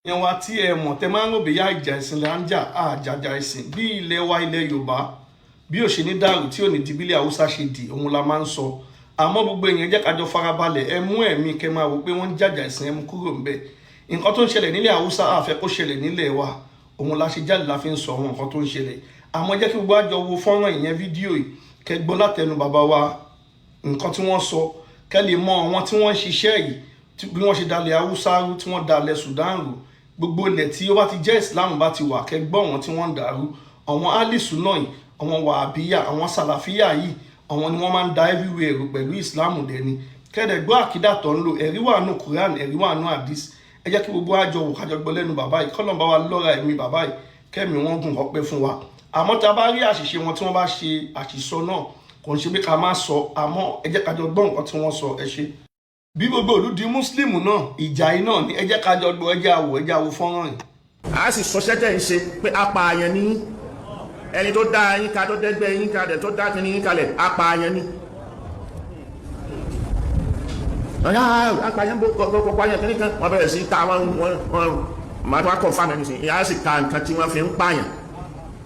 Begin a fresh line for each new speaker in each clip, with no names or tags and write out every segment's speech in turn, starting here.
yẹn wa tí ẹ mọ̀ tẹ máa ń rògbé yá ìjà ẹ̀sìn là ń jà àjàjà ẹ̀sìn bí ilẹ̀ wa ilẹ̀ Yorùbá bí ò ṣe ní dàrú tí ò ní di bílẹ̀ Haúsá ṣe di òun la máa ń sọ àmọ́ gbogbo èèyàn jẹ́ kájọ farabalẹ̀ ẹ mú ẹ̀mí kẹ máa wò pé wọ́n ń jàjà ẹ̀sìn ẹ mú kúrò ń bẹ̀ nǹkan tó ń ṣẹlẹ̀ nílẹ̀ Haúsá àfẹ́ kó ṣẹlẹ̀ nílẹ̀ wa òun la ṣe jáde la fi ń sọ àwọn nǹkan tó ń ṣẹlẹ̀ àmọ́ jẹ́ kí gbogbo àjọ wo fọ́nrán ìyẹn fídíò yìí kẹ gbọ́ látẹnu bàbá wa nǹkan tí wọ́n sọ kẹ lè mọ àwọn tí wọ́n ń ṣiṣẹ́ yìí bí wọ́n ṣe dalẹ̀ Haúsá rú tí wọ́n dalẹ̀ Sudan rú gbogbo ilẹ̀ tí ó bá ti jẹ́ Islam bá ti wà kẹ gbọ́ wọn tí wọ́n ń dàrú àwọn alisu náà yìí àwọn wàhábíyà àwọn sàlàfíà yìí àwọn ni wọ́n máa ń da everywhere rú pẹ̀lú Islam dẹni kẹ́dẹ̀ gbọ́ àkídà tó ń lò ẹ̀rí wà nù Quran ẹ̀rí wà nù hadith ẹ jẹ́ kí gbogbo àjọ wò kájọ gbọ́ lẹ́nu bàbá yìí kọ́lọ́n bá wa lọ́ra ẹ̀mí bàbá yìí kẹ́mi wọ́n gùn ọpẹ́ fún wa àmọ́ tá a bá rí àṣìṣe wọn tí wọ́n bá ṣe àṣìsọ náà kò ń ṣe pé ká má sọ àmọ́ ẹ jẹ́ kájọ gbọ́ nǹkan tí wọ́n sọ ẹ ṣe. bí gbogbo òlú di mùsùlùmù náà ìjà yìí náà ni ẹ jẹ́ kájọ gbọ́ ẹ jẹ́ àwò fọ́nrán yìí.
a sì sọ sẹ́tẹ̀ ń ṣe pé apààyàn ní ẹni tó dá yín ká tó dẹ́gbẹ́ yín kalẹ̀ tó dá kíní yín kalẹ̀ apààyàn ní. apààyàn bó kọ́kọ́ pààyàn kíní kan wọ́n bẹ̀rẹ̀ sí ta wọn máa tó wá kọ̀ fáwọn ẹni sìn ìyá sì ka nǹkan tí wọ́n fi ń pààyàn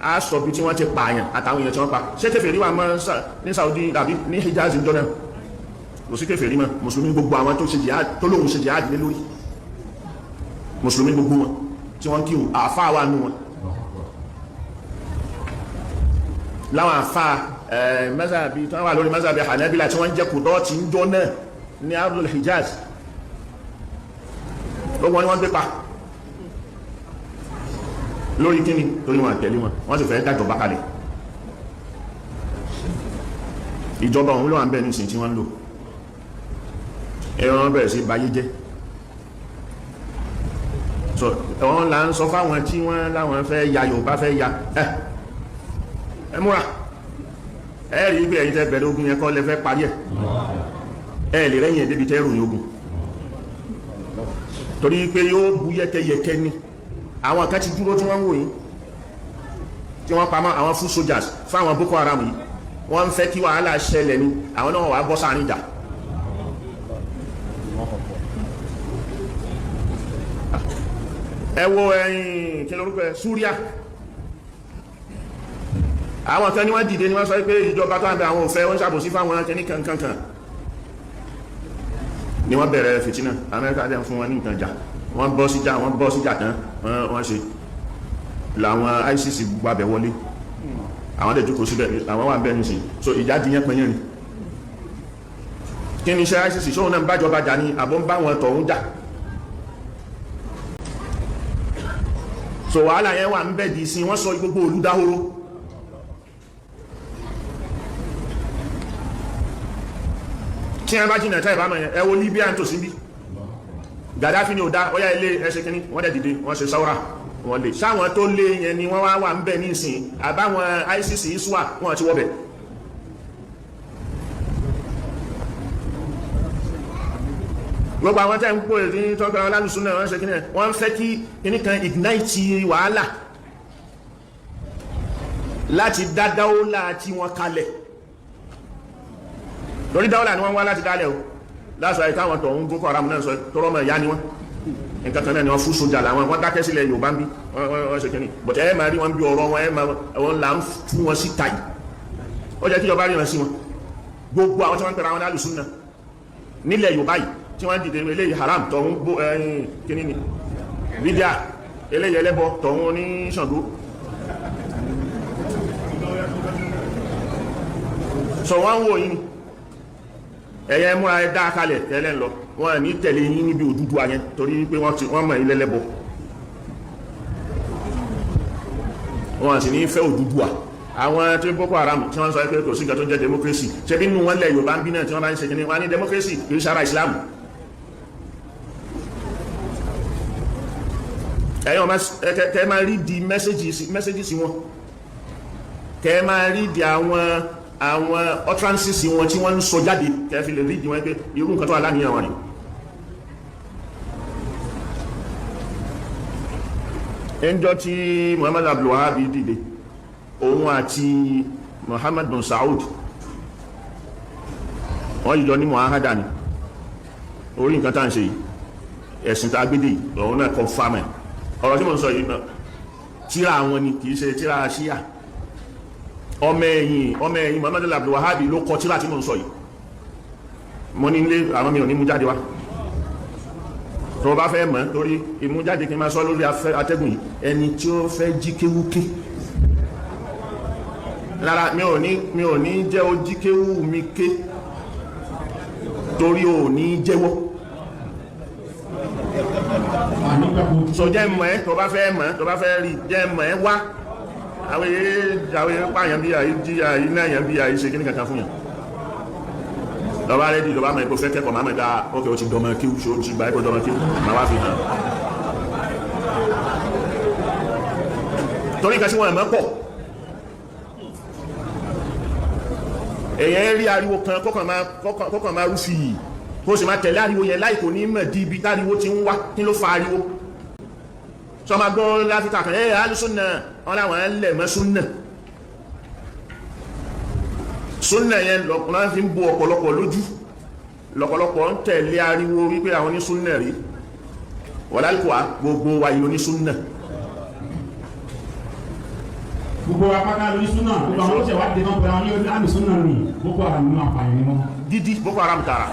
a sọ bí tí wọ́n ti pààyàn àtàwọn èèyàn tí wọ́n pa ṣé kèfèrí wà mọ́ ní Saudi tàbí ní Hijaz ìjọ náà kò sí kèfèrí mọ́ mùsùlùmí gbogbo àwọn tó lóhun ṣe jihad lé lórí mùsùlùmí gbogbo wọn tí wọ́n kí àfáà wà nù wọn láwọn àfáà mẹ́sàbí tí wọ́n wà lórí mẹ́sàbí Hanabila tí wọ́n jẹ́ kùdọ́ tí ń jọ náà ní Abdul Hijaz gbogbo wọn ni wọ́n gbé pa lórí kíni torí wọn àtẹ̀lé wọn sì fẹ́ dájọba kalẹ̀ ìjọba òun ló wà ń bẹ̀ ní ìsìn tí wọ́n ń lò ẹ̀rọ bẹ̀rẹ̀ sí bayé jẹ́ so ẹ̀wọ̀n là ń sọ fáwọn tí wọ́n láwọn fẹ́ ya Yorùbá fẹ́ ya ẹ múra ẹ rí ibi ẹ̀yin tẹ́ bẹ̀rẹ̀ ogun yẹn kọ́ lẹ fẹ́ parí ẹ lè rẹ́yìn débi tẹ́ ròyìn ogun torí pé yóò bú yẹ́kẹ́yẹ́kẹ́ ní àwọn kan ti dúró tí wọ́n ń wò yìí tí wọ́n pamọ́ àwọn foot soldiers fáwọn Boko Haram yìí wọ́n ń fẹ́ kí wàhálà ṣẹlẹ̀ ní àwọn náà wà bọ́ sáàrin ìjà ẹ wo ẹ̀yìn kí lórúkọ ẹ̀ Súríà àwọn kan ní wọ́n dìde ní wọ́n sọ pé ìjọba tó ń bẹ àwọn òfẹ́ wọ́n ṣàbòsí fáwọn akẹni kankankan ni wọ́n bẹ̀rẹ̀ fìtínà Amẹ́ríkà dẹ̀ fún wọn ní nǹkan jà wọ́n bọ́ síjà tán wọ́n ṣe làwọn ICC gbàbẹ̀ wọlé àwọn dẹ̀ jókòó síbẹ̀ àwọn wà bẹ́ẹ̀ nìsìn so ìjà dìyàn pẹ̀yẹ́ ni kí ni iṣẹ́ ICC ṣóhun náà bájọba jà ní àbọ̀ ń bá wọn tọ̀hún jà so wàhálà yẹn wà ń bẹ̀ dì sí wọ́n sọ gbogbo olúdáhóró tí wọ́n bá jìnà tẹ́ ìbámọ̀ yẹn ẹ wo Libya tó sí bí Gaddafi ni ò dá ọyá ilé ẹsẹ̀ kìíní wọ́n dẹ̀ dìde wọ́n ṣe sáwọ́rà wọ́n lè sáwọn tó lé yẹn ni wọ́n wà ń bẹ̀ ní ìsìn àbáwọn ICC iswa wọ́n ti wọ́bẹ̀ gbogbo àwọn tẹ́ ń pò ní tọ́gbà alálùsùn náà wọ́n ṣe kìíní wọ́n fẹ́ kí kìíní kan ignite wàhálà láti dá dáwọ́lá tí wọ́n kalẹ̀ lórí dáwọ́lá ni wọ́n wá láti dálẹ̀ o láṣọ àìká àwọn tọ̀hún Boko Haram náà sọ tọrọ mọ̀ ìyá ni wọ́n nǹkan kan náà ni wọ́n fún sójà làwọn wọ́n dákẹ́ sílẹ̀ Yorùbá ń bí wọ́n ṣe kìíní bọ̀tẹ́ ẹ máa rí wọn bí ọ̀rọ̀ wọn ẹ máa wọn là ń fún wọn sí tàyì ó jẹ́ kí ìjọba ríran sí wọn gbogbo àwọn tí wọ́n ń pẹ̀rọ àwọn alùsùn náà nílẹ̀ Yorùbá yìí tí wọ́n dìde eléyìí haram tọ̀hún kíní ni bídíà eléyìí ẹlẹ́bọ tọ̀hún ní Ṣàngó sọ wọ́n ń wò yìí ẹ̀yẹ múra ẹ dá kalẹ̀ tẹ́lẹ̀ lọ wọ́n ní tẹ̀lé yín níbi Odùduwà yẹn torí pé wọ́n mọ̀ ilẹ̀ lẹ́bọ wọ́n sì ní fẹ́ Odùduwà àwọn tí Boko Haram tí wọ́n sọ pé kò sí ìgbà tó jẹ́ democracy ṣe bí nínú wọn lẹ̀ Yorùbá ń bí náà tí wọ́n bá ń ṣe kìíní wọ́n ní democracy kì í sára Islam ẹ̀yọ́ kẹ́ máa rí di messages wọn kẹ́ máa rí di àwọn utterances wọn tí wọ́n ń sọ jáde kẹfì lè rí ìdí wọn pé irú nǹkan tó wà láàrin wọn ni ẹjọ́ tí Muhammad Abdul Wahab dìde òun àti Muhammad bin Saud wọ́n yìí lọ ní muahada ni orí nǹkan tá ń ṣe yìí ẹ̀sìn tá gbédè òun náà confirm ọ̀rọ̀ tí mo ń sọ yìí tíra wọn ni kìí ṣe tíra ṣíyà. ọmọ ẹ̀yìn Muhammad Abdul Wahhab ló kọ tíra tí mo ń sọ yìí. mo ní ilé àwọn mi ò ní mú jáde wá tó bá fẹ́ mọ̀ torí ìmú jáde kí n máa sọ lórí atẹ́gùn yìí ẹni tí ó fẹ́ jí kéwúké lára mi ò ní jẹ́ ó jí kéwú mi ké torí ò ní jẹ́wọ́ so jẹ́ mọ̀ ẹ́ tó bá fẹ́ mọ̀ tó bá fẹ́ rí jẹ́ mọ̀ ẹ́ wá àwọn pààyàn bí i jíyà iná yẹn bí i ṣe kí ní kankan fún yàn lọ́wọ́ rẹ́dì lọ́wọ́ mọ̀ ẹ̀kọ́ fẹ́ kẹ́kọ̀ọ́ máa mẹ́ta ókè ó ti dọmọ kí ó ti gba ẹ̀kọ́ dọmọ kí ma wá fi hàn torí ìkàsí wọn ẹ̀mọ́ pọ̀ èyàn rí ariwo kan kọ́kàn máa rúfì yìí kó sì máa tẹ̀lé ariwo yẹn láì kò ní mọ̀ di ibi táriwo ti ń wá kí ló fa ariwo sọ ma gbọ́ láfíkà kan alùsùnà wọn láwọn ẹlẹ̀ mọ́ súnà súnà yẹn lọ́pọ̀lọpọ̀ fi ń bo ọ̀pọ̀lọpọ̀ lójú lọ́pọ̀lọpọ̀ ń tẹ̀lé ariwo wípé àwọn ní súnà rí wọ́lálùkọ́ gbogbo wa yìí oní súnà
gbogbo apáká lórí súnà gbogbo àwọn oṣèwà dé náà pẹ̀lú àwọn ní àmì súnà rí Boko Haram nínú àpàyàn ni wọ́n
dídí Boko Haram tààrà.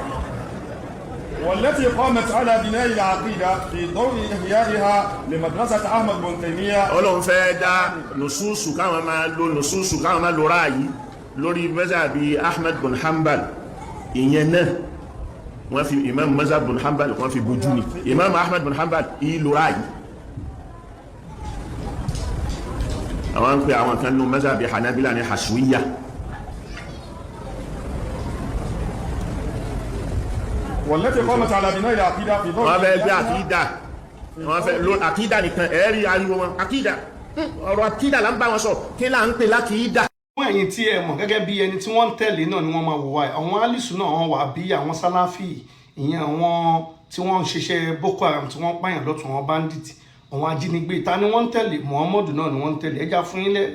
والتي قامت على بناء العقيدة في ضوء إحيائها لمدرسة أحمد بن تيمية.
Ọlọ́run fẹ́ dá nùsùsù káwọn máa lo ráàyí lórí mazhabi Ahmad bin Hanbal ìyẹn náà wọ́n fi imam mazhab bin Hanbal wọ́n fi bójú ni imam Ahmad bin Hanbal ìlú ráàyí àwọn ń pè àwọn kan nù mazhabi Hanabila ní Hashwiyya
والتي قامت على بناء العقيدة في ضوء
wọ́n fẹ́ gbé àkídà wọ́n fẹ́ lo àkídà nìkan ẹ̀rí ariwo wọn àkídà ọ̀rọ̀ àkídà là ń bá wọn sọ kí là ń pè lákídà.
fún ẹ̀yin tí ẹ mọ̀ gẹ́gẹ́ bí ẹni tí wọ́n ń tẹ̀lé náà ni wọ́n máa wò wá àwọn alìsù náà wọ́n wà bí àwọn sálàfì ìyẹn àwọn tí wọ́n ń ṣiṣẹ́ Boko Haram tí wọ́n pààyàn lọ́tún àwọn bandit àwọn ajínigbé ta ni wọ́n ń tẹ̀lé Muhammadu náà ni wọ́n ń tẹ̀lé ẹja fún ilẹ̀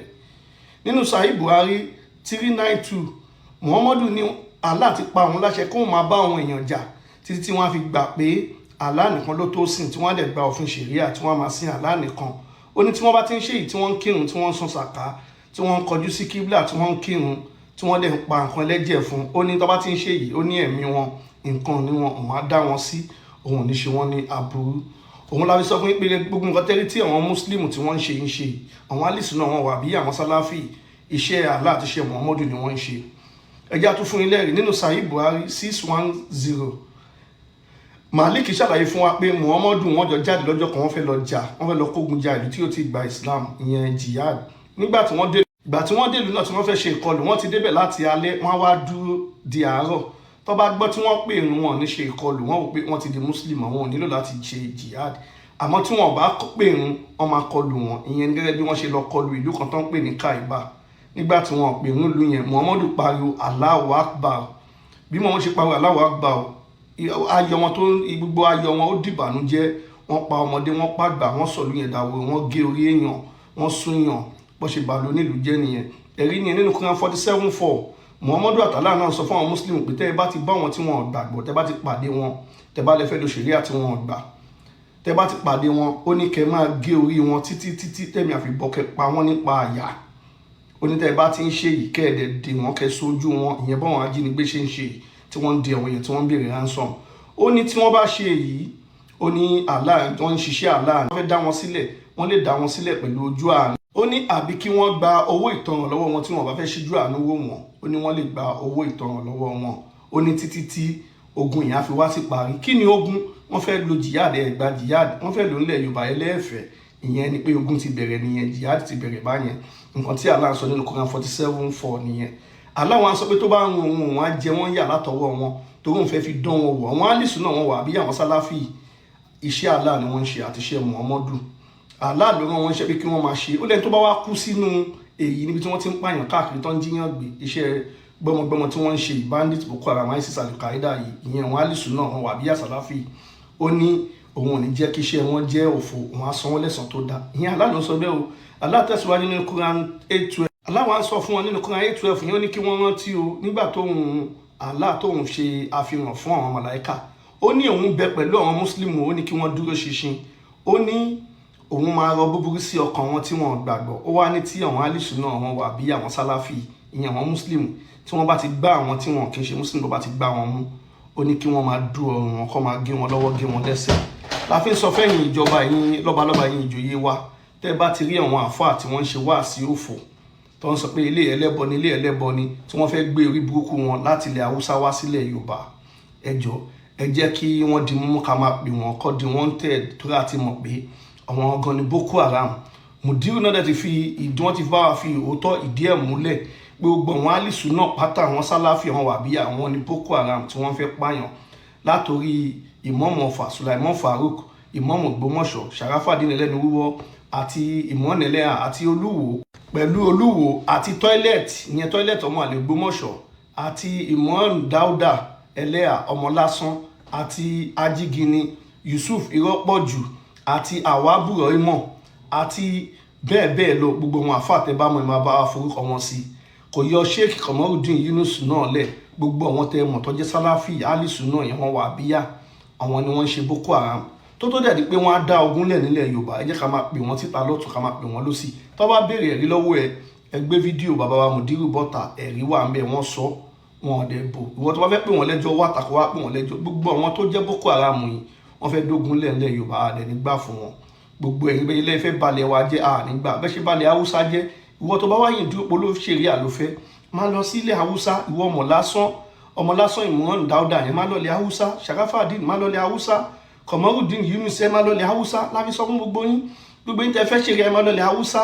nínú Sahih Buhari 392 Muhammadu ní Allah ti pa òun láṣẹ kóun máa bá àwọn èèyàn jà títí tí wọ́n fi gbà pé Allah nìkan ló tó sìn tí wọ́n dẹ̀ gba òfin ṣẹ̀ríà tí wọ́n máa sìn Allah nìkan ó ní tí wọ́n bá ti ń ṣe èyí tí wọ́n ń kírun tí wọ́n ń san sàká tí wọ́n ń kọjú sí kíbla tí wọ́n ń kírun tí wọ́n dẹ̀ ń pa nǹkan ẹlẹ́jẹ̀ fún ó ní tó bá ti ń ṣe yìí ó ní ẹ̀mí wọn nǹkan ní wọn òun á dá wọn sí òun ò ní ṣe wọ́n ní aburú òun la fi sọ fún yín pé gbogbo nǹkan tẹ́lẹ̀ tí àwọn mùsùlùmù tí wọ́n ń ṣe àwọn alìsù náà wọn wà bí àwọn sálàfì iṣẹ́ Allah àti iṣẹ́ Muhammadu ni wọ́n ń ṣe ẹjá tún fún ilé rí nínú Sahih Buhari 610 Malik ṣàlàyé fún wa pé Muhammadu wọ́n jọ jáde lọ́jọ́ kan wọ́n fẹ́ lọ jà wọ́n fẹ́ lọ kógun jà ìlú tí ó ti gba Islam ìyẹn jihad nígbà tí wọ́n dé ìlú náà tí wọ́n fẹ́ ṣe ìkọlù wọ́n ti débẹ̀ láti alẹ́ wọ́n wá dúró di àárọ̀ tó bá gbọ́ tí wọ́n pè irun wọn ní ṣe ìkọlù wọ́n wò pé wọ́n ti di muslim àwọn ò nílò láti ṣe jihad àmọ́ tí wọ́n bá pè irun wọ́n máa kọlù wọn ìyẹn gẹ́gẹ́ bí wọ́n ṣe lọ kọlù ìlú kan tó ń pè ní Kaiba nígbà tí wọ́n pè irun ìlú yẹn Muhammadu pariwo Allahu Akbar bí wọ́n ṣe pariwo Allahu Akbar ayọ̀ wọn tó gbogbo ayọ̀ wọn ó dìbànújẹ́ wọ́n pa ọmọdé wọ́n pa àgbà wọ́n sọ̀lú yẹn dàwọ̀ wọ́n gé orí èèyàn wọ́n sún yàn bó ṣe bàlú nílùú jẹ́ nìyẹn ẹ̀rí ni nínú Quran 47:4 Muhammadu àtàlà náà sọ fún àwọn muslim pé tẹ́ ẹ bá ti bá wọn tí wọn gbàgbọ́ tẹ́ bá ti pàdé wọn tẹ́ bá lè fẹ́ lo ṣẹ̀ríà tí wọn gbà tẹ́ bá ti pàdé wọn ó ní kẹ́ máa gé orí wọn títí tẹ́mi àfibọ́ kẹ́ pa wọ́n nípa àyà ó ní tẹ́ ẹ bá ti ń ṣe yìí kẹ́ ẹ̀dẹ̀ dè wọ́n kẹ́ sójú wọn ìyẹn báwọn ajínigbé ṣe ń ṣe tí wọ́n ń di àwọn èèyàn tí wọ́n ń béèrè ransom ó ní tí wọ́n bá ṣe èyí ó ní Allah wọ́n ń ṣiṣẹ́ Allah wọ́n fẹ́ dá wọn sílẹ̀ wọ́n lè dá wọn sílẹ̀ pẹ̀lú ojú àánú ó ní àbí kí wọ́n gba owó ìtanràn lọ́wọ́ wọn tí wọ́n bá fẹ́ ṣíjú àánú wò wọ́n ó ní wọ́n lè gba owó ìtanràn lọ́wọ́ wọn ó ní títí tí ogun yẹn á fi wá sí parí kí ni ogun wọ́n fẹ́ lo jihad ẹ̀gbá jihad wọ́n fẹ́ lò nílẹ̀ Yorùbá ẹlẹ́ẹ̀fẹ̀ ìyẹn ni pé ogun ti bẹ̀rẹ̀ nìyẹn jihad ti bẹ̀rẹ̀ báyẹn nǹkan tí Allah sọ nínú Quran 47:4 nìyẹn Allah wọn sọ pé tó bá ń rún òun wọn á jẹ wọn yà látọwọ́ wọn torí òun fẹ́ fi dán wọn wò àwọn alìsù náà wọn wà bí àwọn sálàfì iṣẹ́ Allah ni wọ́n ń ṣe àti iṣẹ́ Muhammadu Allah ló rán wọn ṣe pé kí wọ́n máa ṣe ó lẹ́ni tó bá wá kú sínú èyí níbi tí wọ́n ti ń pààyàn káàkiri tó ń jíyàn gbé iṣẹ́ gbọmọgbọmọ tí wọ́n ń ṣe bandit Boko Haram ISIS Al-Qaeda yìí ìyẹn àwọn alìsù náà wọn wà bí àsàláfì ó ní òun ò ní jẹ́ kí iṣẹ́ wọn jẹ́ òfò òun á san wọ́n lẹ́san tó dáa ìyẹn Allah ló sọ bẹ́ẹ̀ o Allah tẹ̀síwájú nínú Quran 8:12 Allah wá ń sọ fún wọn nínú Quran 8:12 yẹn ó ní kí wọ́n rántí o nígbà tóun Allah tóun ṣe àfihàn fún àwọn màláíkà ó ní òun bẹ pẹ̀lú àwọn mùsùlùmí ó ní kí wọ́n dúró ṣinṣin ó ní òun máa rọ búburú sí ọkàn wọn tí wọ́n gbàgbọ́. Ó wá ní tí àwọn alìsùn náà wọn wà bí àwọn sálàfì ìyẹn àwọn muslim tí wọ́n bá ti gbá àwọn tí wọ́n kì í ṣe muslim tó bá ti gbá wọn mú, ó ní kí wọ́n máa dú ọrùn wọn, kó máa gé wọn lọ́wọ́ gé wọn lẹ́sẹ̀. La fi ń sọ fẹ́yìn ìjọba yín lọ́balọ́ba yín ìjòyè wa, tẹ́ bá ti rí àwọn àfáà tí wọ́n ń ṣe wáàsí òfò tó ń sọ pé ilé ẹlẹ́bọ ni ilé ẹlẹ́bọ ni, tí wọ́n fẹ́ gbé orí burúkú wọn láti ilẹ̀ Haúsá wá sílẹ̀ Yorùbá, ẹ jọ̀ọ́ ẹ jẹ́ kí wọ́n di mú ká máa pè wọ́n kọ́ di wanted tó láti mọ̀ pé àwọn ọgàn ni Boko Haram. Mudiru náà dẹ̀ ti fi wọ́n ti bá wa fi òótọ́ ìdí ẹ̀ múlẹ̀ pé gbogbo àwọn alìsù náà pátá àwọn sálàfì àwọn wàbí àwọn ni Boko Haram tí wọ́n fẹ́ pààyàn, látòrí ìmọ̀ọ́mù Ọ̀fà Sulaiman Farouk, ìmọ̀ọ́mù Ògbómọ̀ṣọ́ Sharafadeen Ẹlẹ́nuwúwọ́ àti ìmọ̀ọ́nẹ̀lẹ́hà àti Olúwo, pẹ̀lú Olúwo àti toilet ìyẹn toilet ọmọ àlè Ògbómọ̀ṣọ́ àti ìmọ̀ọ́nù Dáúdà Ẹlẹ́hà ọmọ lásán àti Ajígini Yusuf Irọ́pọ̀jù àti Àwábùrọ̀ Ìmọ̀ àti bẹ́ẹ̀ bẹ́ẹ̀ lọ. Gbogbo wọn àfàtẹ́bámọ̀ ẹ̀ máa bá wa forúkọ wọn sí. Kò yọ Sheikh Kamorudeen Yunus náà lẹ̀. Gbogbo àwọn tẹ́ mọ̀ tó jẹ́ sálàfì alìsù náà yẹn wọ́n wà bíyà, àwọn ni wọ́n ń ṣe Boko Haram. Tó dẹ̀ di pé wọ́n á dá ogun lẹ̀ nílẹ̀ Yorùbá, ẹ jẹ́ ká máa pè wọ́n síta lọ́tún ká máa pè wọ́n lọ́sì. Tó bá béèrè ẹ̀rí lọ́wọ́ ẹ gbé fídíò bàbá wa Mudiru bọ́ta, ẹ̀rí wà ńbẹ̀, wọ́n sọ wọn ọ̀dẹ̀ bò. Ìwọ tó bá fẹ́ pè wọ́n lẹ́jọ́ wá tàkó wá pè wọ́n lẹ́jọ́. Gbogbo àwọn tó jẹ́ Boko Haram yìí wọ́n fẹ́ dógun lẹ̀ nílẹ̀ Yorùbá, àdẹ̀ nígbà fún wọn. Gbogbo ẹ̀yin bẹ́ẹ̀ ilé ìfẹ́ balẹ̀ wa jẹ́ nígbà bẹ́ẹ̀ ṣe balẹ̀ Haúsá jẹ́. Ìwọ tó bá wá yìn dúró polówó ṣeré àlófẹ́ máa lọ sí ilẹ̀ Haúsá. Ìwọ ọmọ lásán ìmọ̀ọ́nù Dáúdà yẹn máa lọ ilẹ̀ Haúsá, Sharafadeen máa lọ ilẹ̀ Haúsá, Kamorudeen Yunus máa lọ ilẹ̀ Haúsá. Láfi sọ fún gbogbo yín tẹ́ fẹ́ ṣeré ẹ máa lọ ilẹ̀ Haúsá.